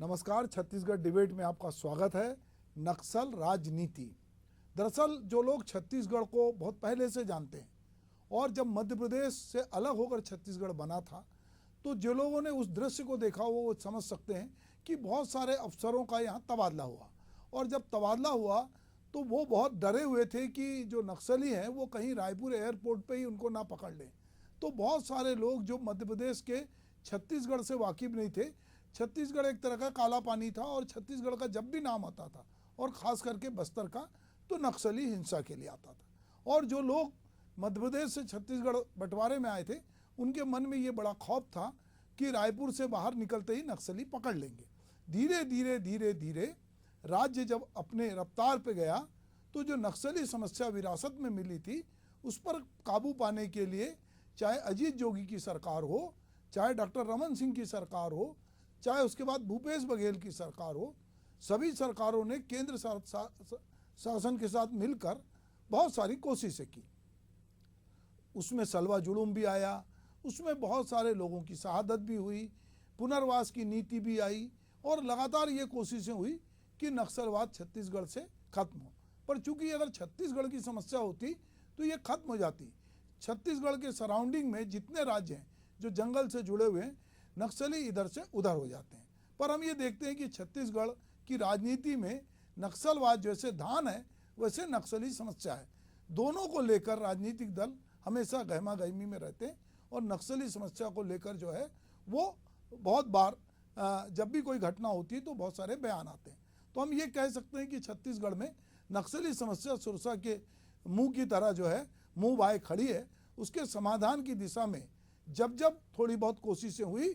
नमस्कार, छत्तीसगढ़ डिबेट में आपका स्वागत है। नक्सल राजनीति। दरअसल जो लोग छत्तीसगढ़ को बहुत पहले से जानते हैं और जब मध्य प्रदेश से अलग होकर छत्तीसगढ़ बना था, तो जो लोगों ने उस दृश्य को देखा वो समझ सकते हैं कि बहुत सारे अफसरों का यहाँ तबादला हुआ। और जब तबादला हुआ तो वो बहुत डरे हुए थे कि जो नक्सली हैं वो कहीं रायपुर एयरपोर्ट पे ही उनको ना पकड़ लें। तो बहुत सारे लोग जो मध्य प्रदेश के छत्तीसगढ़ से वाकिफ नहीं थे, छत्तीसगढ़ एक तरह का काला पानी था और छत्तीसगढ़ का जब भी नाम आता था और ख़ास करके बस्तर का, तो नक्सली हिंसा के लिए आता था। और जो लोग मध्य प्रदेश से छत्तीसगढ़ बंटवारे में आए थे, उनके मन में ये बड़ा खौफ था कि रायपुर से बाहर निकलते ही नक्सली पकड़ लेंगे। धीरे धीरे धीरे धीरे राज्य जब अपने रफ्तार पे गया, तो जो नक्सली समस्या विरासत में मिली थी उस पर काबू पाने के लिए चाहे अजीत जोगी की सरकार हो, चाहे डॉक्टर रमन सिंह की सरकार हो, चाहे उसके बाद भूपेश बघेल की सरकार हो, सभी सरकारों ने केंद्र शासन के साथ मिलकर बहुत सारी कोशिशें की। उसमें सलवा जुलूम भी आया, उसमें बहुत सारे लोगों की शहादत भी हुई, पुनर्वास की नीति भी आई और लगातार ये कोशिशें हुई कि नक्सलवाद छत्तीसगढ़ से खत्म हो। पर चूंकि अगर छत्तीसगढ़ की समस्या होती तो ये खत्म हो जाती। छत्तीसगढ़ के सराउंडिंग में जितने राज्य हैं जो जंगल से जुड़े हुए हैं, नक्सली इधर से उधर हो जाते हैं। पर हम ये देखते हैं कि छत्तीसगढ़ की राजनीति में नक्सलवाद जैसे धान है वैसे नक्सली समस्या है। दोनों को लेकर राजनीतिक दल हमेशा गहमा गहमी में रहते हैं और नक्सली समस्या को लेकर जो है वो बहुत बार जब भी कोई घटना होती है तो बहुत सारे बयान आते हैं। तो हम ये कह सकते हैं कि छत्तीसगढ़ में नक्सली समस्या सुरसा के मुंह की तरह जो है मुंह बाए खड़ी है। उसके समाधान की दिशा में जब जब थोड़ी बहुत कोशिशें हुई,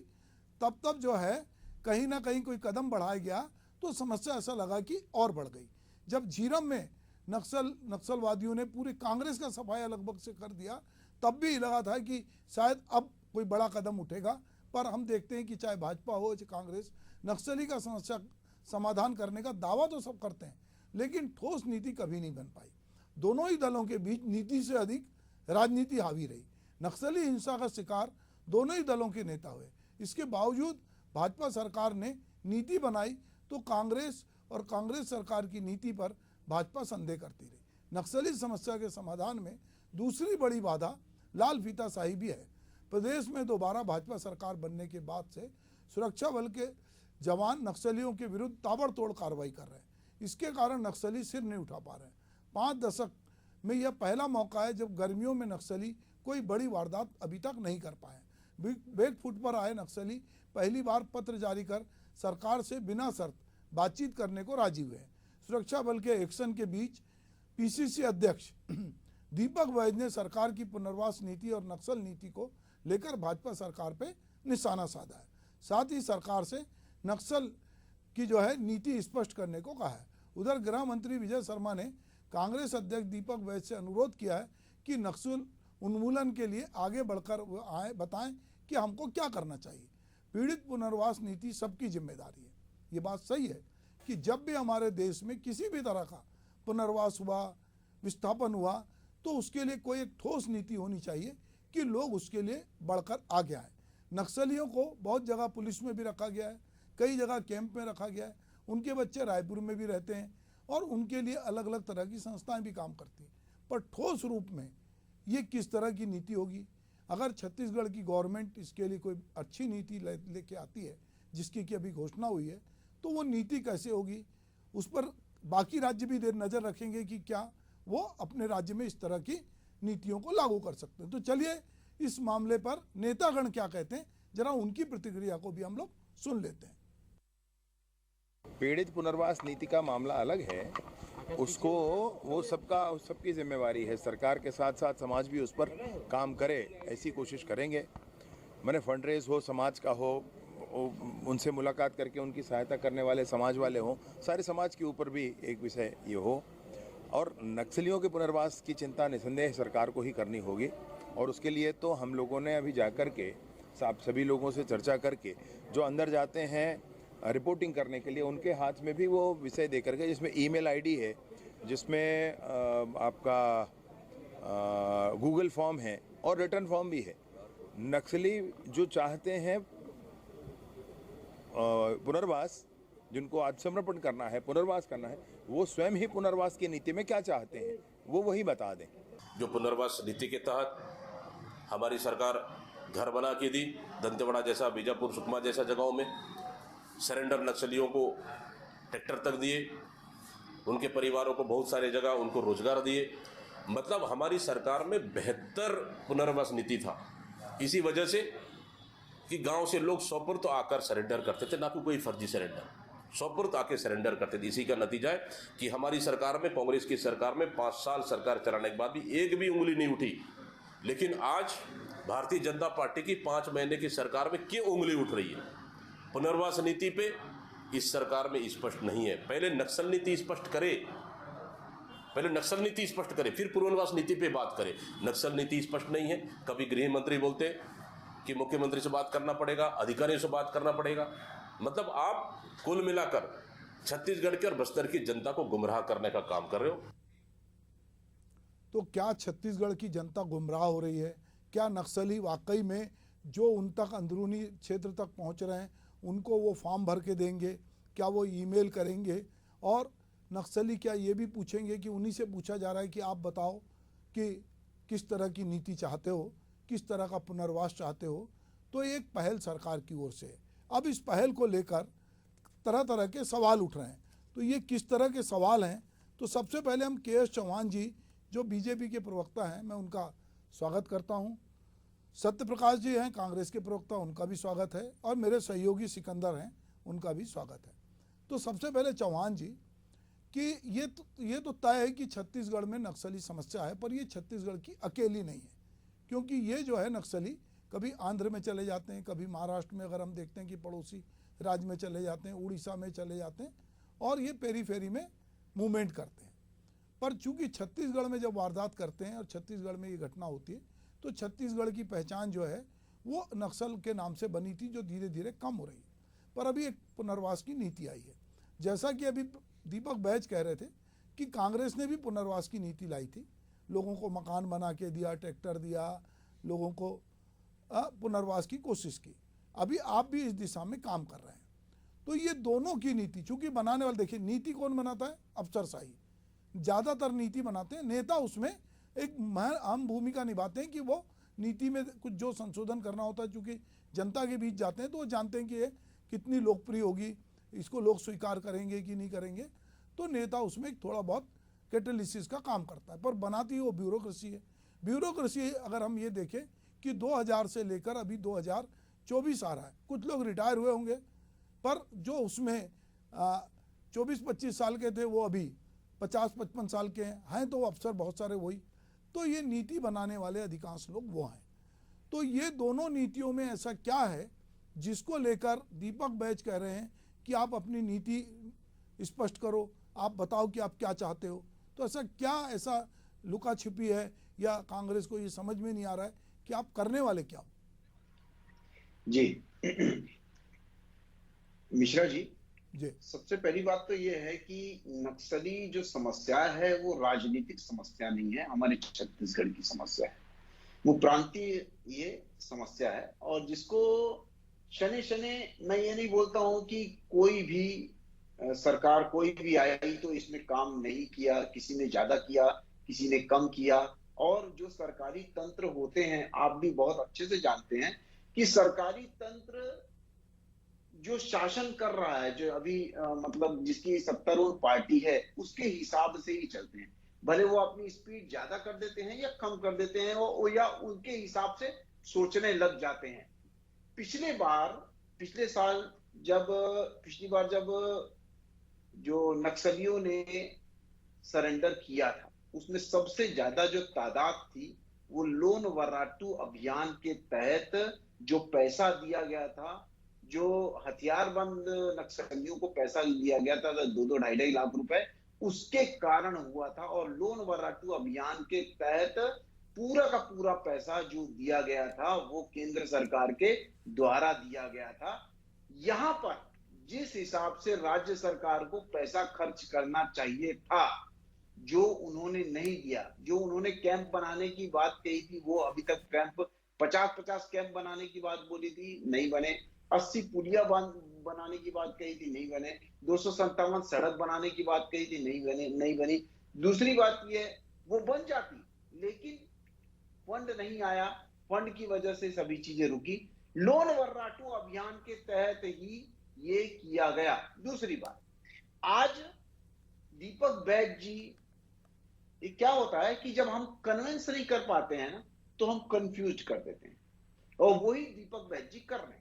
तब तब जो है कहीं ना कहीं कोई कदम बढ़ाया गया तो समस्या ऐसा लगा कि और बढ़ गई। जब झीरम में नक्सलवादियों ने पूरी कांग्रेस का सफाया लगभग से कर दिया, तब भी लगा था कि शायद अब कोई बड़ा कदम उठेगा। पर हम देखते हैं कि चाहे भाजपा हो चाहे कांग्रेस, नक्सली का समस्या समाधान करने का दावा तो सब करते हैं, लेकिन ठोस नीति कभी नहीं बन पाई। दोनों ही दलों के बीच नीति से अधिक राजनीति हावी रही। नक्सली हिंसा का शिकार दोनों ही दलों के नेता हुए। इसके बावजूद भाजपा सरकार ने नीति बनाई तो कांग्रेस और कांग्रेस सरकार की नीति पर भाजपा संदेह करती रही। नक्सली समस्या के समाधान में दूसरी बड़ी बाधा लाल फीताशाही भी है। प्रदेश में दोबारा भाजपा सरकार बनने के बाद से सुरक्षा बल के जवान नक्सलियों के विरुद्ध ताबड़तोड़ कार्रवाई कर रहे हैं। इसके कारण नक्सली सिर नहीं उठा पा रहे हैं। 5 दशक में यह पहला मौका है जब गर्मियों में नक्सली कोई बड़ी वारदात अभी तक नहीं कर पाए। बैकफुट पर आए नक्सली पहली बार पत्र जारी कर सरकार से बिना शर्त बातचीत करने को राजी हुए हैं। सुरक्षा बल के एक्शन के बीच पीसीसी अध्यक्ष दीपक वैद ने सरकार की पुनर्वास नीति और नक्सल नीति को लेकर भाजपा सरकार पे निशाना साधा है। साथ ही सरकार से नक्सल की जो है नीति स्पष्ट करने को कहा है। उधर गृह मंत्री विजय शर्मा ने कांग्रेस अध्यक्ष दीपक वैद से अनुरोध किया है कि नक्सल उन्मूलन के लिए आगे बढ़कर आए, बताएं कि हमको क्या करना चाहिए। पीड़ित पुनर्वास नीति सबकी जिम्मेदारी है। ये बात सही है कि जब भी हमारे देश में किसी भी तरह का पुनर्वास हुआ, विस्थापन हुआ, तो उसके लिए कोई एक ठोस नीति होनी चाहिए कि लोग उसके लिए बढ़कर आगे आए। नक्सलियों को बहुत जगह पुलिस में भी रखा गया है, कई जगह कैंप में रखा गया है। उनके बच्चे रायपुर में भी रहते हैं और उनके लिए अलग अलग तरह की संस्थाएं भी काम करती हैं। पर ठोस रूप में ये किस तरह की नीति होगी? अगर छत्तीसगढ़ की गवर्नमेंट इसके लिए कोई अच्छी नीति लेके आती है, जिसकी कि अभी घोषणा हुई है, तो वो नीति कैसे होगी उस पर बाकी राज्य भी नज़र रखेंगे कि क्या वो अपने राज्य में इस तरह की नीतियों को लागू कर सकते हैं। तो चलिए इस मामले पर नेतागण क्या कहते हैं, जरा उनकी प्रतिक्रिया को भी हम लोग सुन लेते हैं। पीड़ित पुनर्वास नीति का मामला अलग है, उसको वो सबकी जिम्मेवारी है। सरकार के साथ साथ समाज भी उस पर काम करे, ऐसी कोशिश करेंगे। मैंने फंड रेज हो, समाज का हो, उनसे मुलाकात करके उनकी सहायता करने वाले समाज वाले हों, सारे समाज के ऊपर भी एक विषय ये हो। और नक्सलियों के पुनर्वास की चिंता निसंदेह सरकार को ही करनी होगी और उसके लिए तो हम लोगों ने अभी जाकर के सभी लोगों से चर्चा करके जो अंदर जाते हैं रिपोर्टिंग करने के लिए, उनके हाथ में भी वो विषय दे करके, जिसमें ईमेल आईडी है, जिसमें आपका गूगल फॉर्म है और रिटर्न फॉर्म भी है। नक्सली जो चाहते हैं पुनर्वास, जिनको आत्मसमर्पण करना है, पुनर्वास करना है, वो स्वयं ही पुनर्वास की नीति में क्या चाहते हैं वो वही बता दें। जो पुनर्वास नीति के तहत हमारी सरकार घर बना के दी, दंतेवाड़ा जैसा, बीजापुर, सुकमा जैसा जगहों में सरेंडर नक्सलियों को ट्रैक्टर तक दिए, उनके परिवारों को बहुत सारे जगह उनको रोजगार दिए। मतलब हमारी सरकार में बेहतर पुनर्वास नीति था। इसी वजह से कि गांव से लोग सौपुर्द आकर सरेंडर करते थे, ना कि कोई फर्जी सरेंडर, सौपुर्द आके सरेंडर करते थे। इसी का नतीजा है कि हमारी सरकार में, कांग्रेस की सरकार में 5 साल सरकार चलाने के बाद भी एक भी उंगली नहीं उठी। लेकिन आज भारतीय जनता पार्टी की 5 महीने की सरकार में क्यों उंगली उठ रही है? पुनर्वास नीति पे इस सरकार में स्पष्ट नहीं है। पहले नक्सल नीति स्पष्ट करे, फिर पुनर्वास नीति पे बात करें। नक्सल नीति स्पष्ट नहीं है। कभी गृह मंत्री बोलते कि मुख्यमंत्री से बात करना पड़ेगा, अधिकारियों से बात करना पड़ेगा। मतलब आप कुल मिलाकर छत्तीसगढ़ के और बस्तर की जनता को गुमराह करने का काम कर रहे हो। तो क्या छत्तीसगढ़ की जनता गुमराह हो रही है? क्या नक्सली वाकई में जो उन तक अंदरूनी क्षेत्र तक पहुंच रहे हैं उनको वो फॉर्म भर के देंगे? क्या वो ईमेल करेंगे? और नक्सली क्या ये भी पूछेंगे कि उन्हीं से पूछा जा रहा है कि आप बताओ कि किस तरह की नीति चाहते हो, किस तरह का पुनर्वास चाहते हो? तो एक पहल सरकार की ओर से। अब इस पहल को लेकर तरह तरह के सवाल उठ रहे हैं। तो ये किस तरह के सवाल हैं? तो सबसे पहले हम के एस चौहान जी जो बीजेपी के प्रवक्ता हैं, मैं उनका स्वागत करता हूं। सत्य प्रकाश जी हैं कांग्रेस के प्रवक्ता, उनका भी स्वागत है। और मेरे सहयोगी सिकंदर हैं, उनका भी स्वागत है। तो सबसे पहले चौहान जी कि ये तो तय है कि छत्तीसगढ़ में नक्सली समस्या है, पर ये छत्तीसगढ़ की अकेली नहीं है। क्योंकि ये जो है नक्सली कभी आंध्र में चले जाते हैं, कभी महाराष्ट्र में, अगर हम देखते हैं कि पड़ोसी राज्य में चले जाते हैं, उड़ीसा में चले जाते हैं और ये पेरीफेरी में मूवमेंट करते हैं। पर चूंकि छत्तीसगढ़ में जब वारदात करते हैं और छत्तीसगढ़ में ये घटना होती है तो छत्तीसगढ़ की पहचान जो है वो नक्सल के नाम से बनी थी, जो धीरे धीरे कम हो रही है। पर अभी एक पुनर्वास की नीति आई है। जैसा कि अभी दीपक बैज कह रहे थे कि कांग्रेस ने भी पुनर्वास की नीति लाई थी, लोगों को मकान बना के दिया, ट्रैक्टर दिया, लोगों को पुनर्वास की कोशिश की। अभी आप भी इस दिशा में काम कर रहे हैं। तो ये दोनों की नीति, चूंकि बनाने वाले, देखिए नीति कौन बनाता है? अफसरशाही ज़्यादातर नीति बनाते हैं, नेता उसमें एक अहम भूमिका निभाते हैं कि वो नीति में कुछ जो संशोधन करना होता है, चूँकि जनता के बीच जाते हैं तो वो जानते हैं कि ये कितनी लोकप्रिय होगी, इसको लोग स्वीकार करेंगे कि नहीं करेंगे। तो नेता उसमें एक थोड़ा बहुत कैटलिसिस का काम करता है, पर बनाती वो ब्यूरोक्रेसी है। ब्यूरोक्रेसी अगर हम ये देखें कि 2000 से लेकर अभी 2024 आ रहा है, कुछ लोग रिटायर हुए होंगे, पर जो उसमें 24-25 साल के थे वो अभी 50-55 साल के हैं, तो अफसर बहुत सारे वही। तो ये नीति बनाने वाले अधिकांश लोग वो हैं। तो ये दोनों नीतियों में ऐसा क्या है जिसको लेकर दीपक बैज कह रहे हैं कि आप अपनी नीति स्पष्ट करो, आप बताओ कि आप क्या चाहते हो? तो ऐसा लुका छिपी है या कांग्रेस को ये समझ में नहीं आ रहा है कि आप करने वाले क्या हो? जी मिश्रा जी, जी सबसे पहली बात तो ये है कि नक्सली जो समस्या है वो राजनीतिक समस्या नहीं है, हमारे छत्तीसगढ़ की समस्या है। वो प्रांतीय ये समस्या है और जिसको शनि शनि, मैं ये नहीं बोलता हूं कि कोई भी सरकार कोई भी आई तो इसमें काम नहीं किया, किसी ने ज्यादा किया, किसी ने कम किया। और जो सरकारी तंत्र होते हैं, आप भी बहुत अच्छे से जानते हैं कि सरकारी तंत्र जो शासन कर रहा है, जो अभी मतलब जिसकी सत्तारूढ़ पार्टी है, उसके हिसाब से ही चलते हैं। भले वो अपनी स्पीड ज्यादा कर देते हैं या कम कर देते हैं, या उनके हिसाब से सोचने लग जाते हैं। पिछली बार जब जो नक्सलियों ने सरेंडर किया था, उसमें सबसे ज्यादा जो तादाद थी वो लोन वर्राटू अभियान के तहत जो पैसा दिया गया था, जो हथियारबंद नक्सलियों को पैसा दिया गया था 2-2, 2.5 लाख रुपए, उसके कारण हुआ था। और लोन वर्राटू अभियान के तहत पूरा का पूरा पैसा जो दिया गया था वो केंद्र सरकार के द्वारा दिया गया था। यहां पर जिस हिसाब से राज्य सरकार को पैसा खर्च करना चाहिए था, जो उन्होंने नहीं दिया, जो उन्होंने कैंप बनाने की बात कही थी, वो अभी तक कैंप 50-50 कैंप बनाने की बात बोली थी, नहीं बने। 80 पुलिया बनाने की बात कही थी, नहीं बने। 257 सड़क बनाने की बात कही थी, नहीं बनी। दूसरी बात ये वो बन जाती, लेकिन फंड नहीं आया। फंड की वजह से सभी चीजें रुकी। लोन वर्राटू अभियान के तहत ही ये किया गया। दूसरी बात, आज दीपक बैज जी, ये क्या होता है कि जब हम कन्विंस नहीं कर पाते हैं ना, तो हम कंफ्यूज कर देते हैं, और वही दीपक बैज जी कर रहे हैं।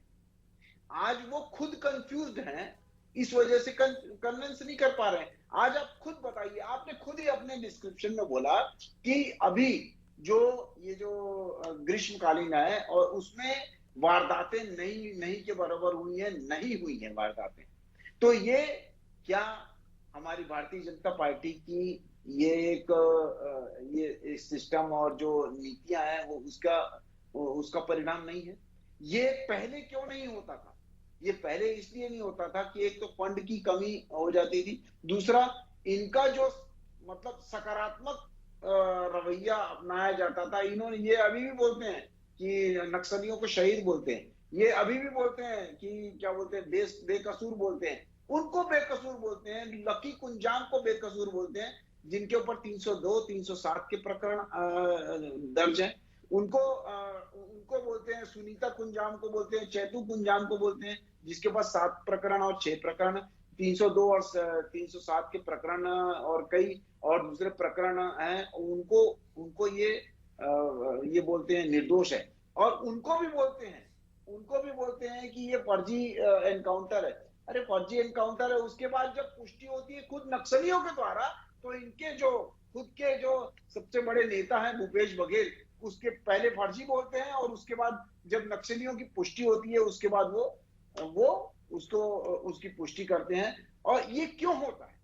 आज वो खुद कंफ्यूज्ड हैं, इस वजह से कन्विंस नहीं कर पा रहे हैं। आज आप खुद बताइए, आपने खुद ही अपने डिस्क्रिप्शन में बोला कि अभी ये जो ग्रीष्मकालीन है और उसमें वारदातें नहीं के बराबर हुई है, नहीं हुई है वारदातें। तो ये क्या हमारी भारतीय जनता पार्टी की ये ये सिस्टम और जो नीतियां हैं वो उसका परिणाम नहीं है? ये पहले क्यों नहीं होता था? ये पहले इसलिए नहीं होता था कि एक तो फंड की कमी हो जाती थी, दूसरा इनका जो मतलब सकारात्मक रवैया अपनाया जाता था। इन्होंने ये अभी भी बोलते हैं कि नक्सलियों को शहीद बोलते हैं, ये अभी भी बोलते हैं कि क्या बोलते हैं, बेकसूर बोलते हैं। उनको बेकसूर बोलते हैं, लकी कुंजाम को बेकसूर बोलते हैं, जिनके ऊपर 302, 307 के प्रकरण दर्ज हैं। उनको बोलते हैं, सुनीता कुंजाम को बोलते हैं, चैतू कुंजाम को बोलते हैं, जिसके पास 7 प्रकरण और 6 प्रकरण, 302 और 307 के प्रकरण और कई और दूसरे प्रकरण हैं। उनको ये बोलते हैं निर्दोष है, और उनको भी बोलते हैं कि ये फर्जी एनकाउंटर है। अरे फर्जी एनकाउंटर है, उसके बाद जब पुष्टि होती है खुद नक्सलियों के द्वारा, तो इनके खुद के जो सबसे बड़े नेता हैं भूपेश बघेल, उसके पहले फर्जी बोलते हैं, और उसके बाद जब नक्सलियों की पुष्टि होती है उसके बाद वो उसकी पुष्टि करते हैं। और ये क्यों होता है?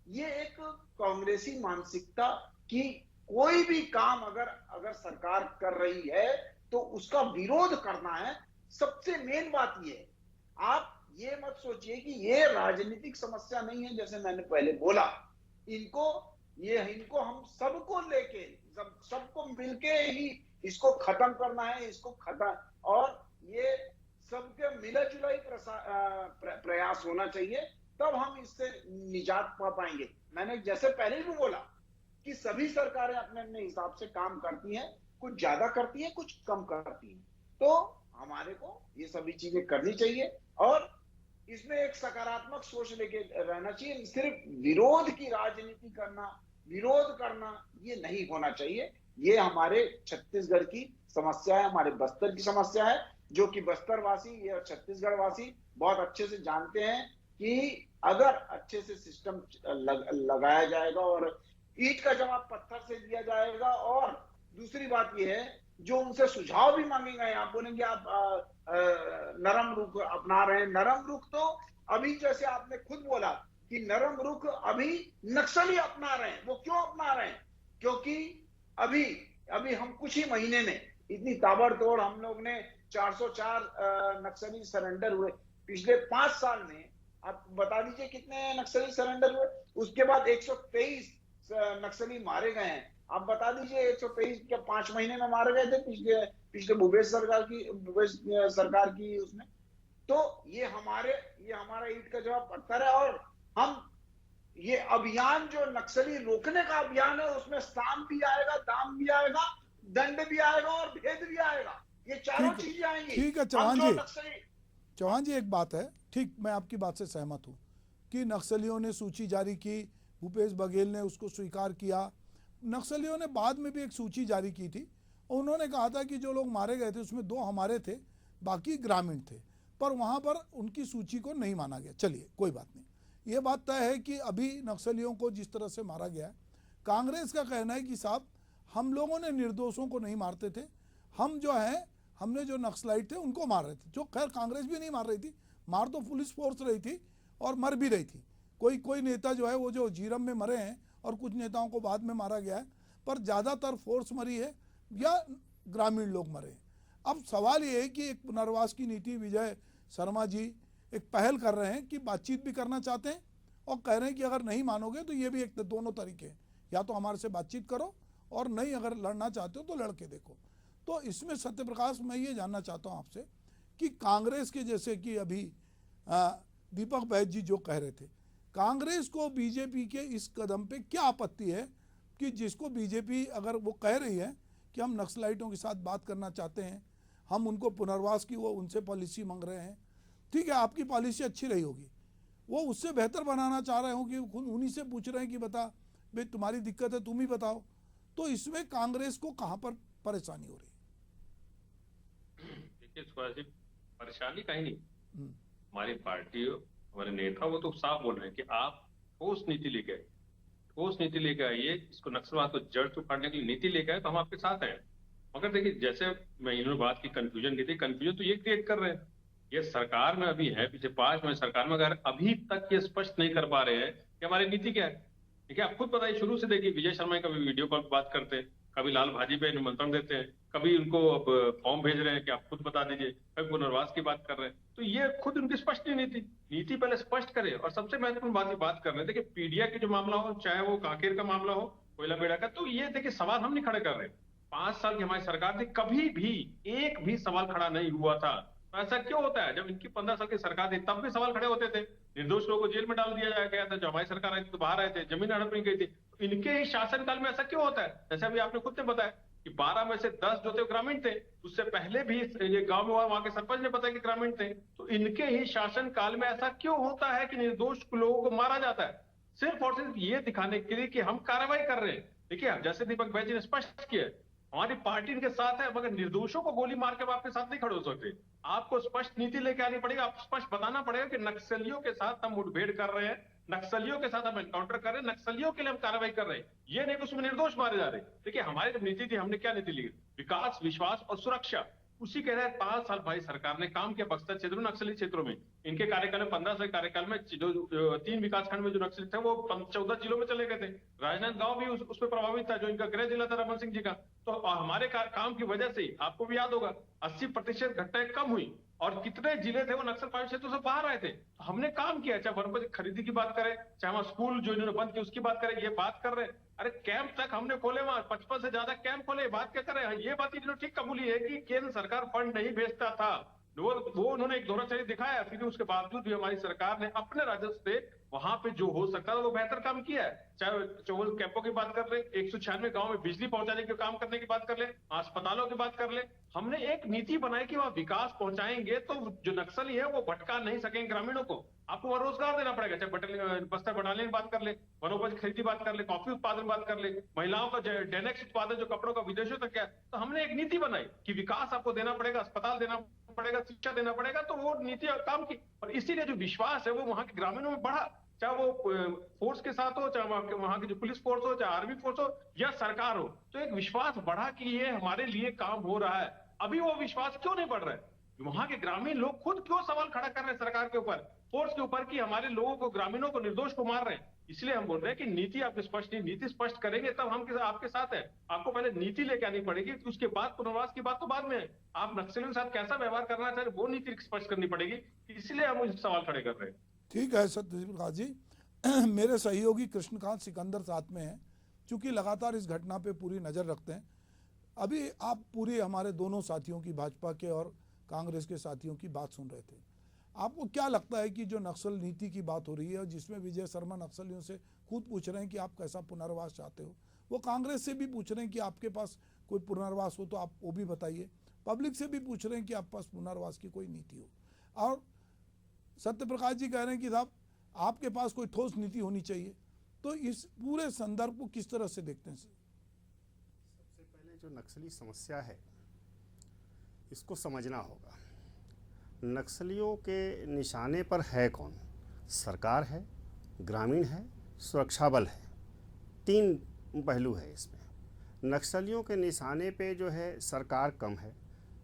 ये एक कांग्रेसी मानसिकता की कोई भी काम अगर सरकार कर रही है तो उसका विरोध करना है। सबसे मेन बात ये है, आप ये मत सोचिए कि ये राजनीतिक समस्या नहीं है, जैसे मैंने पहले बोला। इनको हम सबको लेके सबको मिलके ही इसको खत्म करना है, इसको खत्म, और ये सबके मिला जुला ही प्रयास होना चाहिए, तब हम इससे निजात पा पाएंगे। मैंने जैसे पहले भी बोला कि सभी सरकारें अपने अपने हिसाब से काम करती हैं, कुछ ज्यादा करती हैं, कुछ कम करती हैं। तो हमारे को ये सभी चीजें करनी चाहिए, और इसमें एक सकारात्मक सोच लेके रहना चाहिए। सिर्फ विरोध की राजनीति करना, विरोध करना, ये नहीं होना चाहिए। ये हमारे छत्तीसगढ़ की समस्या है, हमारे बस्तर की समस्या है, जो कि बस्तर वासी या छत्तीसगढ़ वासी बहुत अच्छे से जानते हैं कि अगर अच्छे से सिस्टम लगाया जाएगा और ईंट का जवाब पत्थर से दिया जाएगा। और दूसरी बात यह है, जो उनसे सुझाव भी मांगेंगे, आप बोलेंगे आप नरम रुख अपना रहे हैं। नरम रुख तो अभी, जैसे आपने खुद बोला कि नरम रुख अभी नक्सली अपना रहे हैं। वो क्यों अपना रहे हैं? क्योंकि अभी हम कुछ ही महीने में इतनी ताबड़तोड़ हम लोग ने 404 नक्सली सरेंडर हुए। पिछले 5 साल में आप बता दीजिए कितने नक्सली सरेंडर हुए। उसके बाद 123 नक्सली मारे गए हैं। आप बता दीजिए 123 क्या 5 महीने में मारे गए थे पिछले भूपेश सरकार की उसमें। तो ये हमारा ईंट का जवाब पत्थर है। और हम ये अभियान जो नक्सली रोकने का अभियान है, उसमें साम भी आएगा, दाम भी आएगा, दंड भी आएगा और भेद भी आएगा। ये चारों चीजें आएंगी। ठीक है चौहान जी एक बात है, ठीक, मैं आपकी बात से सहमत हूँ कि नक्सलियों ने सूची जारी की, भूपेश बघेल ने उसको स्वीकार किया। नक्सलियों ने बाद में भी एक सूची जारी की थी, और उन्होंने कहा था कि जो लोग मारे गए थे उसमें 2 हमारे थे, बाकी ग्रामीण थे, पर वहाँ पर उनकी सूची को नहीं माना गया। चलिए कोई बात नहीं, ये बात तय है कि अभी नक्सलियों को जिस तरह से मारा गया है, कांग्रेस का कहना है कि साहब हम लोगों ने निर्दोषों को नहीं मारते थे, हम जो है हमने जो नक्सलाइट थे उनको मार रहे थे। जो खैर कांग्रेस भी नहीं मार रही थी, मार तो पुलिस फोर्स रही थी और मर भी रही थी। कोई नेता जो है वो जो जीरम में मरे हैं, और कुछ नेताओं को बाद में मारा गया है, पर ज़्यादातर फोर्स मरी है या ग्रामीण लोग मरे हैं। अब सवाल ये है कि एक पुनर्वास की नीति विजय शर्मा जी एक पहल कर रहे हैं कि बातचीत भी करना चाहते हैं, और कह रहे हैं कि अगर नहीं मानोगे तो ये भी एक दोनों तरीके हैं, या तो हमारे से बातचीत करो, और नहीं अगर लड़ना चाहते हो तो लड़के देखो। तो इसमें सत्यप्रकाश मैं ये जानना चाहता हूँ आपसे कि कांग्रेस के, जैसे कि अभी दीपक बैज जी जो कह रहे थे, कांग्रेस को बीजेपी के इस कदम पे क्या आपत्ति है कि जिसको बीजेपी अगर वो कह रही है कि हम नक्सलाइटों के साथ बात करना चाहते हैं, हम उनको पुनर्वास की वो उनसे पॉलिसी मांग रहे हैं, ठीक है आपकी पॉलिसी अच्छी रही होगी, वो उससे बेहतर बनाना चाह रहे हो कि उन्हीं से पूछ रहे हैं कि बता भाई तुम्हारी दिक्कत है तुम ही बताओ, तो इसमें कांग्रेस को कहाँ पर परेशानी हो रही है? देखिए सुभाष जी, परेशानी कहीं नहीं। हमारी पार्टी, हमारे नेता वो तो साफ बोल रहे हैं कि आप ठोस नीति लेके आइए, ठोस नीति लेके आइए, इसको नक्सलवाद को जड़ से उखाड़ने के लिए नीति लेके आए तो हम आपके साथ हैं। मगर देखिए, जैसे मैं इन्होंने बात की कन्फ्यूजन की थी, कन्फ्यूजन तो ये क्रिएट कर रहे हैं, ये सरकार में अभी है, पीछे 5 महीने सरकार में, अगर अभी तक ये स्पष्ट नहीं कर पा रहे हैं कि हमारी नीति क्या है। देखिए आप खुद बताइए, शुरू से देखिए विजय शर्मा कभी वीडियो कॉल पर बात करते हैं, कभी लाल भाजी पे निमंत्रण देते हैं, कभी उनको अब फॉर्म भेज रहे हैं कि आप खुद बता दीजिए, कभी पुनर्वास की बात कर रहे हैं। तो ये खुद उनकी स्पष्ट नीति पहले स्पष्ट करे। और सबसे महत्वपूर्ण बात कर रहे हैं, देखिए पीडिया के जो मामला हो, चाहे वो कांकेर का मामला हो, कोयला बेड़ा का, तो ये देखिए सवाल हम नहीं खड़े कर रहे। 5 साल की हमारी सरकार थी, कभी भी एक भी सवाल खड़ा नहीं हुआ था। तो ऐसा क्यों होता है? जब इनकी 15 साल की सरकार थी तब भी सवाल खड़े होते थे, निर्दोष लोगों को जेल में डाल दिया गया था। जब हमारी सरकार आई थी तो बाहर आए थे, जमीन हड़प नहीं गई थी। तो इनके ही शासनकाल में ऐसा क्यों होता है? जैसे अभी आपने खुद ने बताया कि 12 में से 10 जो थे ग्रामीण थे, उससे पहले भी ये गांव में वहां के सरपंच ने बताया कि ग्रामीण थे। तो इनके ही शासन काल में ऐसा क्यों होता है कि निर्दोष लोगों को मारा जाता है, सिर्फ और सिर्फ ये दिखाने के लिए कि हम कार्रवाई कर रहे हैं। देखिए जैसे दीपक बैज ने स्पष्ट किया, हमारी पार्टी इनके साथ है, मगर निर्दोषों को गोली मार के आपके साथ नहीं खड़े हो सकते। आपको स्पष्ट नीति लेके आनी पड़ेगी, आप स्पष्ट बताना पड़ेगा कि नक्सलियों के साथ हम मुठभेड़ कर रहे हैं, नक्सलियों के साथ हम एनकाउंटर कर रहे हैं, नक्सलियों के लिए हम कार्रवाई कर रहे हैं, ये नहीं कि उसमें निर्दोष मारे जा रहे हैं। देखिए हमारी जब नीति थी, हमने क्या नीति ली? विकास, विश्वास और सुरक्षा। उसी के तहत 5 साल भाई सरकार ने काम किया बक्सर क्षेत्र में, नक्सली क्षेत्रों में। इनके कार्यकाल में 15 साल कार्यकाल में जो 3 विकासखंड में जो नक्सली थे वो 14 जिलों में चले गए थे। राजनांदगांव भी उस पर प्रभावित था, जो इनका गृह जिला था रमन सिंह जी का। तो हमारे काम की वजह से आपको भी याद होगा 80% घटनाएं कम हुई, और कितने जिले थे वो नक्सल प्रभावित क्षेत्रों से बाहर आए थे। तो हमने काम किया, चाहे वनोपज खरीदी की बात करें, चाहे वहां स्कूल जो इन्होंने बंद किए उसकी बात करें, ये बात कर रहे हैं। अरे कैंप तक हमने खोले, वहां 55 से ज्यादा कैंप खोले, बात क्या कर रहे हैं? ये बात इन्होंने ठीक कबूली है कि केंद्र सरकार फंड नहीं भेजता था, वो उन्होंने एक दोहराचर्या दिखाया। फिर उसके बावजूद भी हमारी सरकार ने अपने राजस्व से वहां पे जो हो सकता था वो बेहतर काम किया है। चाहे 24 कैंपों की बात कर ले, 196 गांव में बिजली पहुंचाने के काम करने की बात कर ले, अस्पतालों की बात कर ले। हमने एक नीति बनाई कि वहां विकास पहुंचाएंगे तो जो नक्सली है वो भटका नहीं सकेंगे ग्रामीणों को। आपको वहां रोजगार देना पड़ेगा, चाहे बस्तर बटालियन बात कर ले, वनोपज खरीदी बात कर ले, कॉफी उत्पादन बात कर ले, महिलाओं का डेनेक्स उत्पादन जो कपड़ों का विदेशों तक है। तो हमने एक नीति बनाई कि विकास आपको देना पड़ेगा, अस्पताल देना पड़ेगा, शिक्षा देना पड़ेगा। तो वो नीति काम की, और इसीलिए जो विश्वास है वो वहां के ग्रामीणों में बढ़ा, चाहे वो फोर्स के साथ हो, चाहे वहां की जो पुलिस फोर्स हो, चाहे आर्मी फोर्स हो या सरकार हो। तो एक विश्वास बढ़ा कि ये हमारे लिए काम हो रहा है। अभी वो विश्वास क्यों नहीं बढ़ रहा है? वहां के ग्रामीण लोग खुद क्यों सवाल खड़ा कर रहे हैं सरकार के ऊपर, फोर्स के ऊपर, कि हमारे लोगों को, ग्रामीणों को, निर्दोष को मार रहे हैं। इसलिए हम बोल रहे हैं कि नीति आपकी स्पष्ट नहीं, नीति स्पष्ट करेंगे तब हम आपके साथ है। आपको पहले नीति लेके आनी पड़ेगी, उसके बाद पुनर्वास की बात तो बाद में है। आप नक्सलियों के साथ कैसा व्यवहार करना चाह रहे वो नीति स्पष्ट करनी पड़ेगी, इसलिए हम सवाल खड़े कर रहे हैं। ठीक है सत्यजीत प्रकाश जी, मेरे सहयोगी कृष्णकांत सिकंदर साथ में हैं, चूंकि लगातार इस घटना पे पूरी नज़र रखते हैं। अभी आप पूरी हमारे दोनों साथियों की, भाजपा के और कांग्रेस के साथियों की बात सुन रहे थे। आपको क्या लगता है कि जो नक्सल नीति की बात हो रही है और जिसमें विजय शर्मा नक्सलियों से खुद पूछ रहे हैं कि आप कैसा पुनर्वास चाहते हो, वो कांग्रेस से भी पूछ रहे हैं कि आपके पास कोई पुनर्वास हो तो आप वो भी बताइए, पब्लिक से भी पूछ रहे हैं कि आपके पास पुनर्वास की कोई नीति हो, और सत्य प्रकाश जी कह रहे हैं कि साहब आपके पास कोई ठोस नीति होनी चाहिए। तो इस पूरे संदर्भ को किस तरह से देखते हैं? सबसे पहले जो नक्सली समस्या है इसको समझना होगा। नक्सलियों के निशाने पर है कौन? सरकार है, ग्रामीण है, सुरक्षा बल है। 3 पहलू है इसमें। नक्सलियों के निशाने पे जो है सरकार कम है,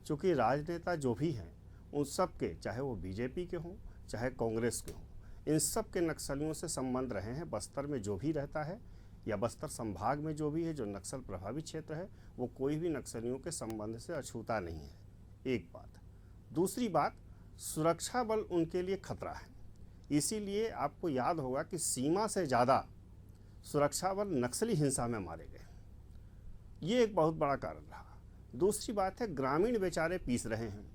क्योंकि राजनेता जो भी हैं उन सब के, चाहे वो बीजेपी के हों चाहे कांग्रेस के हों, इन सब के नक्सलियों से संबंध रहे हैं। बस्तर में जो भी रहता है या बस्तर संभाग में जो भी है जो नक्सल प्रभावित क्षेत्र है, वो कोई भी नक्सलियों के संबंध से अछूता नहीं है, एक बात। दूसरी बात, सुरक्षा बल उनके लिए खतरा है। इसीलिए आपको याद होगा कि सीमा से ज़्यादा सुरक्षा बल नक्सली हिंसा में मारे गए, ये एक बहुत बड़ा कारण रहा। दूसरी बात है, ग्रामीण बेचारे पीस रहे हैं।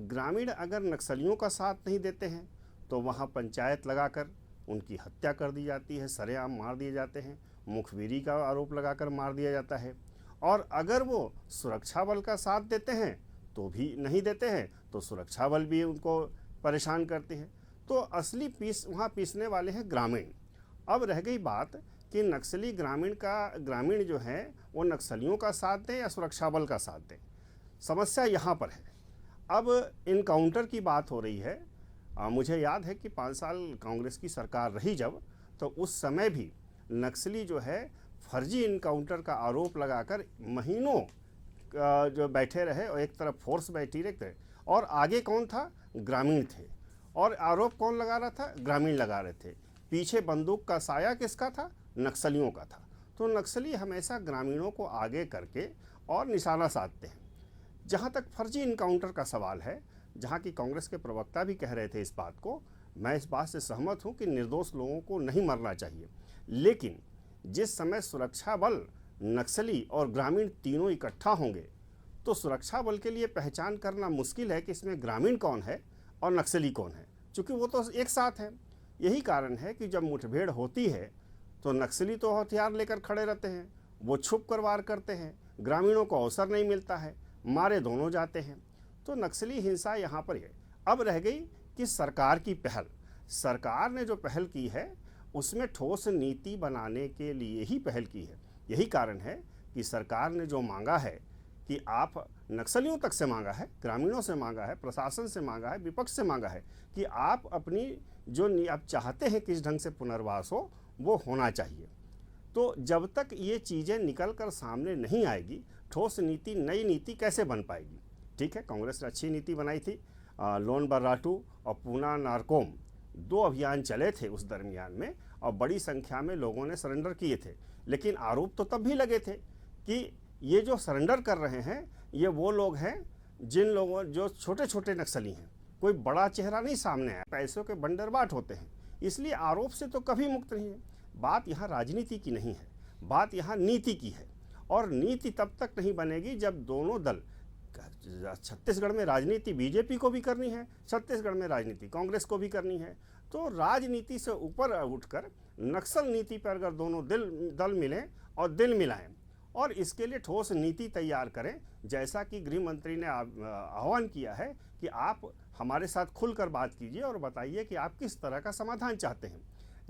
ग्रामीण अगर नक्सलियों का साथ नहीं देते हैं तो वहाँ पंचायत लगाकर उनकी हत्या कर दी जाती है, सरेआम मार दिए जाते हैं, मुखबिरी का आरोप लगाकर मार दिया जाता है। और अगर वो सुरक्षा बल का साथ देते हैं तो भी नहीं देते हैं तो सुरक्षा बल भी उनको परेशान करते हैं। तो असली वहाँ पीसने वाले हैं ग्रामीण। अब रह गई बात कि नक्सली ग्रामीण जो है वो नक्सलियों का साथ दें या सुरक्षा बल का साथ दें, समस्या यहाँ पर है। अब इनकाउंटर की बात हो रही है। मुझे याद है कि 5 साल कांग्रेस की सरकार रही जब, तो उस समय भी नक्सली जो है फर्जी इनकाउंटर का आरोप लगाकर महीनों जो बैठे रहे और एक तरफ फोर्स बैठी रहे और आगे कौन था? ग्रामीण थे। और आरोप कौन लगा रहा था? ग्रामीण लगा रहे थे। पीछे बंदूक का साया किसका था? नक्सलियों का था। तो नक्सली हमेशा ग्रामीणों को आगे करके और निशाना साधते हैं। जहाँ तक फर्जी इनकाउंटर का सवाल है, जहाँ की कांग्रेस के प्रवक्ता भी कह रहे थे इस बात को, मैं इस बात से सहमत हूँ कि निर्दोष लोगों को नहीं मरना चाहिए। लेकिन जिस समय सुरक्षा बल, नक्सली और ग्रामीण तीनों इकट्ठा होंगे तो सुरक्षा बल के लिए पहचान करना मुश्किल है कि इसमें ग्रामीण कौन है और नक्सली कौन है, क्योंकि वो तो एक साथ हैं। यही कारण है कि जब मुठभेड़ होती है तो नक्सली तो हथियार लेकर खड़े रहते हैं, वो छुप कर वार करते हैं, ग्रामीणों को अवसर नहीं मिलता है, मारे दोनों जाते हैं। तो नक्सली हिंसा यहाँ पर है। अब रह गई कि सरकार की पहल। सरकार ने जो पहल की है उसमें ठोस नीति बनाने के लिए ही पहल की है। यही कारण है कि सरकार ने जो मांगा है कि आप नक्सलियों तक से मांगा है, ग्रामीणों से मांगा है, प्रशासन से मांगा है, विपक्ष से मांगा है कि आप अपनी जो आप चाहते हैं किस ढंग से पुनर्वास हो वो होना चाहिए। तो जब तक ये चीज़ें निकल कर सामने नहीं आएगी, ठोस नीति, नई नीति कैसे बन पाएगी? ठीक है, कांग्रेस ने अच्छी नीति बनाई थी, लोन बर्राटू और पूना नारकोम 2 अभियान चले थे उस दरमियान में और बड़ी संख्या में लोगों ने सरेंडर किए थे। लेकिन आरोप तो तब भी लगे थे कि ये जो सरेंडर कर रहे हैं ये वो लोग हैं जिन लोगों जो छोटे छोटे नक्सली हैं, कोई बड़ा चेहरा नहीं सामने आया, पैसों के बंदरबाट होते हैं, इसलिए आरोप से तो कभी मुक्त नहीं है। बात यहाँ राजनीति की नहीं है, बात यहाँ नीति की है। और नीति तब तक नहीं बनेगी जब दोनों दल, छत्तीसगढ़ में राजनीति बीजेपी को भी करनी है, छत्तीसगढ़ में राजनीति कांग्रेस को भी करनी है। तो राजनीति से ऊपर उठकर नक्सल नीति पर अगर दोनों दल मिलें और दिल मिलाएं और इसके लिए ठोस नीति तैयार करें, जैसा कि गृह मंत्री ने आह्वान किया है कि आप हमारे साथ खुलकर बात कीजिए और बताइए कि आप किस तरह का समाधान चाहते हैं।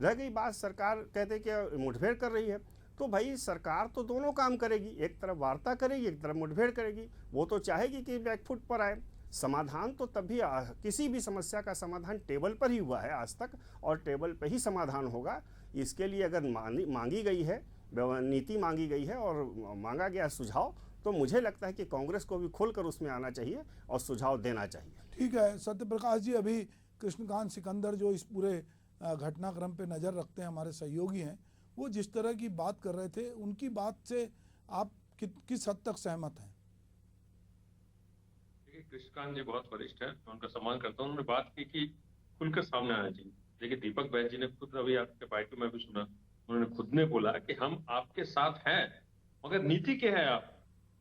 रह गई बात, सरकार कहते कि मुठभेड़ कर रही है, तो भाई सरकार तो दोनों काम करेगी, एक तरफ वार्ता करेगी, एक तरफ मुठभेड़ करेगी। वो तो चाहेगी कि बैकफुट पर आए। समाधान तो तभी किसी भी समस्या का समाधान टेबल पर ही हुआ है आज तक और टेबल पर ही समाधान होगा। इसके लिए अगर मांगी गई है, नीति मांगी गई है और मांगा गया सुझाव, तो मुझे लगता है कि कांग्रेस को भी खुलकर उसमें आना चाहिए और सुझाव देना चाहिए। ठीक है सत्यप्रकाश जी, अभी कृष्णकांत सिकंदर जो इस पूरे घटनाक्रम पे नज़र रखते हैं, हमारे सहयोगी हैं, वो जिस तरह की बात कर रहे थे, उनकी बात से आप किस हद तक सहमत हैं? देखिए, कृष्णकांत जी बहुत वरिष्ठ हैं, मैं उनका सम्मान करता हूँ। उन्होंने बात की कि खुलकर सामने आना चाहिए। देखिए, दीपक बैज जी ने खुद, अभी आपके पार्टी में भी सुना, उन्होंने खुद ने बोला कि हम आपके साथ हैं, मगर नीति क्या है आप?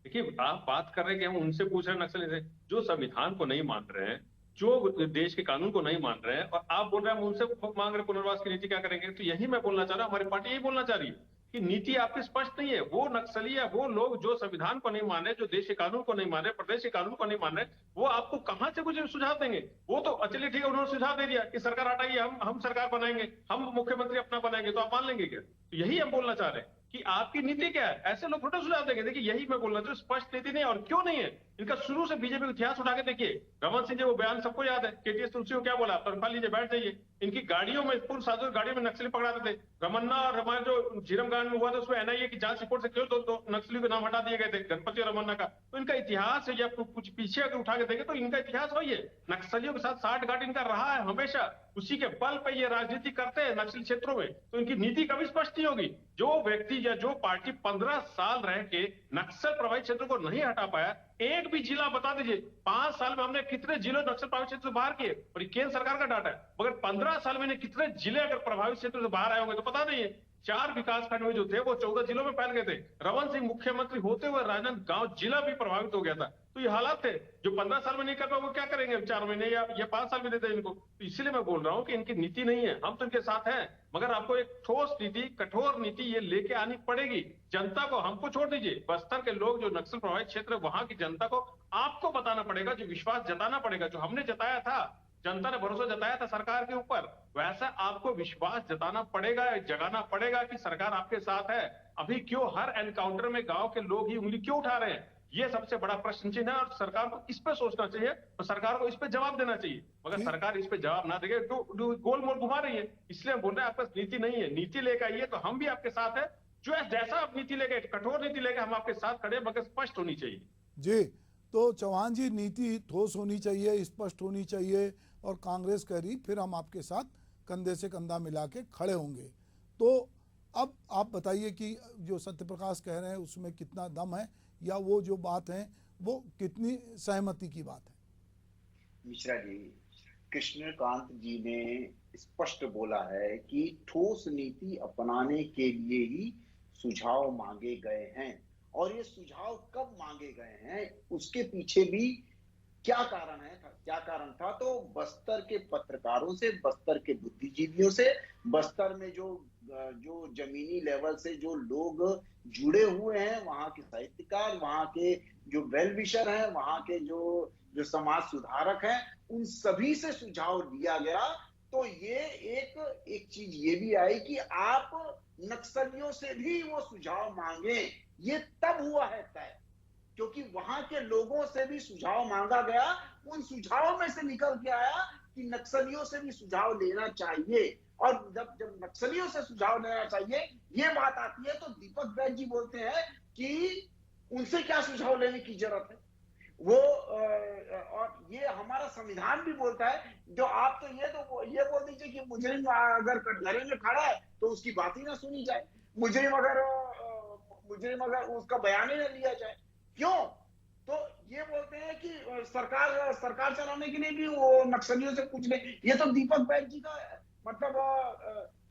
देखिए, आप बात कर रहे हैं कि हम उनसे पूछ रहे हैं, नक्सली से जो संविधान को नहीं मान रहे हैं, जो देश के कानून को नहीं मान रहे हैं, और आप बोल रहे हैं हम उनसे मांग रहे पुनर्वास की नीति क्या करेंगे? तो यही मैं बोलना चाह रहा हूँ, हमारी पार्टी यही बोलना चाह रही है कि नीति आपकी स्पष्ट नहीं है। वो नक्सली है, वो लोग जो संविधान को नहीं मान रहे, जो देश के कानून को नहीं मान रहे, प्रदेश के कानून को नहीं मान रहे, वो आपको कहां से कुछ सुझाव देंगे? वो तो चलिए ठीक है, उन्होंने सुझाव दे दिया कि सरकार हटाइए, हम सरकार बनाएंगे, हम मुख्यमंत्री अपना बनाएंगे, तो आप मान लेंगे क्या? तो यही हम बोलना चाह रहे हैं कि आपकी नीति क्या है। ऐसे लोग थोड़ा सुझाव देंगे। देखिए, यही मैं बोलना चाहूँ, स्पष्ट नीति नहीं। और क्यों नहीं है? इनका शुरू से बीजेपी का इतिहास उठा के देखिए। रमन सिंह जी, वो बयान सबको याद है, केटीएस तुलसी को क्या बोला, तनख्वाह लीजिए, बैठ जाइए। इनकी गाड़ियों में, पूर्व शासक गाड़ियों में नक्सली पकड़ाते थे। रमन्ना और हमारे जो झीरम कांड में हुआ था, उसमें एनआईए की जांच रिपोर्ट से क्यों तो नक्सली के नाम हटा दिए गए थे, गणपति और रमन्ना का। तो इनका इतिहास है, या कुछ पीछे अगर उठा के देखें तो इनका इतिहास वही है। नक्सलियों के साथ साठगांठ इनका रहा है हमेशा, उसी के बल पे ये राजनीति करते हैं नक्सली क्षेत्रों में। तो इनकी नीति कभी स्पष्ट नहीं होगी। जो व्यक्ति या जो पार्टी 15 साल रह के नक्सल प्रभावित क्षेत्रों को नहीं हटा पाया, एक भी जिला बता दीजिए। 5 साल में हमने कितने जिले नक्सल प्रभावित क्षेत्र से बाहर किए, और ये केंद्र सरकार का डाटा है। मगर 15 साल में कितने जिले अगर प्रभावित क्षेत्र से बाहर आए होंगे तो पता नहीं है। 4 विकासखंड में जो थे वो 14 जिलों में फैल गए थे। रमन सिंह मुख्यमंत्री होते हुए राजनांदगांव जिला भी प्रभावित हो गया था। तो ये हालात थे। जो 15 साल में नहीं कर पाए वो क्या करेंगे 4 महीने या 5 साल में देते हैं इनको। तो इसीलिए मैं बोल रहा हूँ कि इनकी नीति नहीं है, हम तो इनके साथ हैं, मगर आपको एक ठोस नीति, कठोर नीति ये लेके आनी पड़ेगी। जनता को, हमको छोड़ दीजिए, बस्तर के लोग जो नक्सल प्रभावित क्षेत्र है वहां की जनता को आपको बताना पड़ेगा, जो विश्वास जताना पड़ेगा, जो हमने जताया था, जनता ने भरोसा जताया था सरकार के ऊपर, वैसा आपको विश्वास जताना पड़ेगा, जगाना पड़ेगा कि सरकार आपके साथ है। अभी क्यों हर एनकाउंटर में गांव के लोग ही उंगली क्यों उठा रहे हैं, ये सबसे बड़ा प्रश्न चिन्ह है और सरकार को इस पे सोचना चाहिए और सरकार को इस पे जवाब देना चाहिए। मगर सरकार इस पे जवाब ना देगी तो गोल मोल घुमा रही है। इसलिए हम बोल रहे हैं आपके पास नीति नहीं है, नीति लेकर आइए तो हम भी आपके साथ है। जो है जैसा आप नीति लेके, कठोर नीति लेके हम आपके साथ खड़े, मगर स्पष्ट होनी चाहिए। जी, तो चौहान जी नीति ठोस होनी चाहिए, स्पष्ट होनी चाहिए और कांग्रेस कह रही फिर हम आपके साथ कंधे से कंधा मिला के खड़े होंगे। तो अब आप बताइए कि जो सत्यप्रकाश कह रहे हैं उसमें कितना दम है, या वो जो बात है वो कितनी सहमति की बात है? मिश्रा जी, कृष्णकांत जी ने स्पष्ट बोला है कि ठोस नीति अपनाने के लिए ही सुझाव मांगे गए हैं, और ये सुझाव कब मांगे गए हैं उसके पीछे भी क्या कारण था, तो बस्तर के पत्रकारों से, बस्तर के बुद्धिजीवियों से, बस्तर में जो जमीनी लेवल से जो लोग जुड़े हुए हैं, वहां के साहित्यकार, वहां के जो वेल विशर हैं, वहां के जो समाज सुधारक हैं, उन सभी से सुझाव लिया गया। तो ये एक चीज ये भी आई कि आप नक्सलियों से भी वो सुझाव मांगे, ये तब हुआ है तय, क्योंकि वहां के लोगों से भी सुझाव मांगा गया। उन सुझाव में से निकल के आया कि नक्सलियों से भी सुझाव लेना चाहिए, और जब नक्सलियों से सुझाव लेना चाहिए ये बात आती है तो दीपक बैज जी बोलते हैं कि उनसे क्या सुझाव लेने की जरूरत है। वो और ये हमारा संविधान भी बोलता है, जो आप तो ये बोल दीजिए कि मुजरिम अगर कटघरे में खड़ा है तो उसकी बात ही ना सुनी जाए, मुजरिम अगर उसका बयान ही ना लिया जाए। क्यों? तो ये बोलते हैं कि सरकार चलाने के लिए भी वो नक्सलियों से पूछ ले। ये तो दीपक बैज जी का मतलब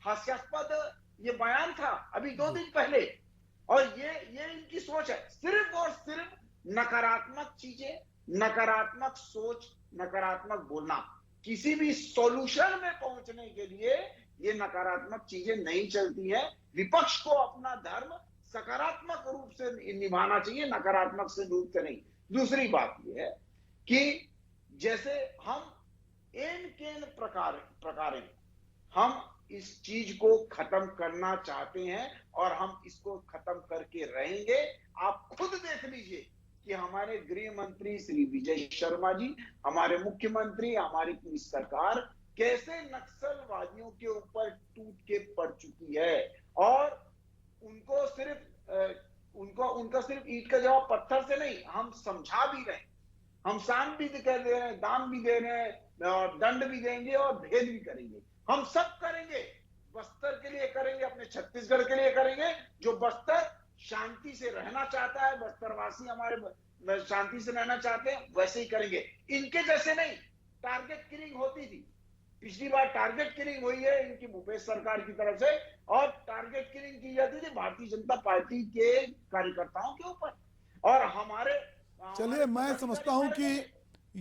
हास्यास्पद ये बयान था अभी 2 दिन पहले, और ये इनकी सोच है, सिर्फ और सिर्फ नकारात्मक चीजें, नकारात्मक सोच, नकारात्मक बोलना। किसी भी सॉल्यूशन में पहुंचने के लिए ये नकारात्मक चीजें नहीं चलती है। विपक्ष को अपना धर्म सकारात्मक रूप से निभाना चाहिए, नकारात्मक से रूप से नहीं। दूसरी बात यह है कि जैसे हम एन प्रकार हम इस चीज को खत्म करना चाहते हैं और हम इसको खत्म करके रहेंगे। आप खुद देख लीजिए कि हमारे गृह मंत्री श्री विजय शर्मा जी, हमारे मुख्यमंत्री, हमारी पूरी सरकार कैसे नक्सलवादियों के ऊपर टूट के पड़ चुकी है, और उनको सिर्फ ईंट का जवाब पत्थर से नहीं, हम समझा भी रहे, हम शांत भी कर दे रहे हैं, दाम भी दे रहे हैं और दंड भी देंगे और भेद भी करेंगे। हम सब करेंगे, बस्तर के लिए करेंगे, अपने छत्तीसगढ़ के लिए करेंगे। जो बस्तर शांति से रहना चाहता है, बस्तरवासी हमारे शांति से रहना चाहते हैं, वैसे ही करेंगे। इनके जैसे नहीं टारगेट किलिंग होती थी, पिछली बार टारगेट किलिंग हुई है इनकी भूपेश सरकार की तरफ से, और टारगेट किलिंग की जाती थी भारतीय जनता पार्टी के कार्यकर्ताओं के ऊपर। और हमारे चलिए, मैं समझता हूं कि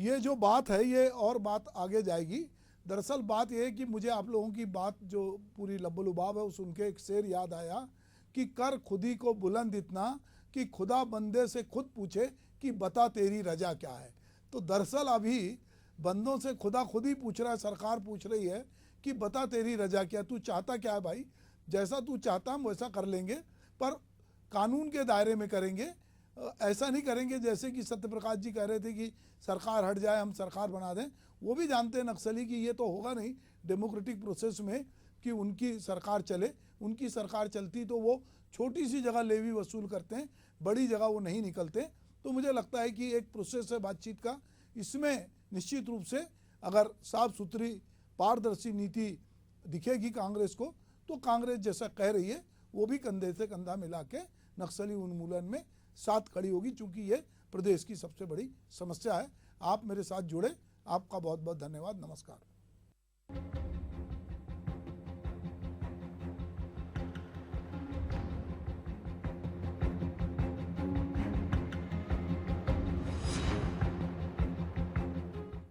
ये जो बात है ये और बात आगे जाएगी। दरअसल बात यह है कि मुझे आप लोगों की बात जो पूरी लब्बो-लुबाब है सुन के एक शेर याद आया कि कर खुदी को बुलंद इतना कि खुदा बंदे से खुद पूछे कि बता तेरी रजा क्या है। तो दरअसल अभी बंदों से खुदा खुद ही पूछ रहा है, सरकार पूछ रही है कि बता तेरी रजा क्या, तू चाहता क्या है भाई, जैसा तू चाहता हम वैसा कर लेंगे, पर कानून के दायरे में करेंगे। ऐसा नहीं करेंगे जैसे कि सत्यप्रकाश जी कह रहे थे कि सरकार हट जाए हम सरकार बना दें। वो भी जानते हैं नक्सली कि ये तो होगा नहीं डेमोक्रेटिक प्रोसेस में कि उनकी सरकार चले। उनकी सरकार चलती तो वो छोटी सी जगह लेवी वसूल करते हैं, बड़ी जगह वो नहीं निकलते। तो मुझे लगता है कि एक प्रोसेस है बातचीत का, इसमें निश्चित रूप से अगर साफ सुथरी पारदर्शी नीति दिखेगी कांग्रेस को, तो कांग्रेस जैसा कह रही है वो भी कंधे से कंधा मिला के नक्सली उन्मूलन में साथ खड़ी होगी, चूंकि ये प्रदेश की सबसे बड़ी समस्या है। आप मेरे साथ जुड़े, आपका बहुत बहुत धन्यवाद। नमस्कार।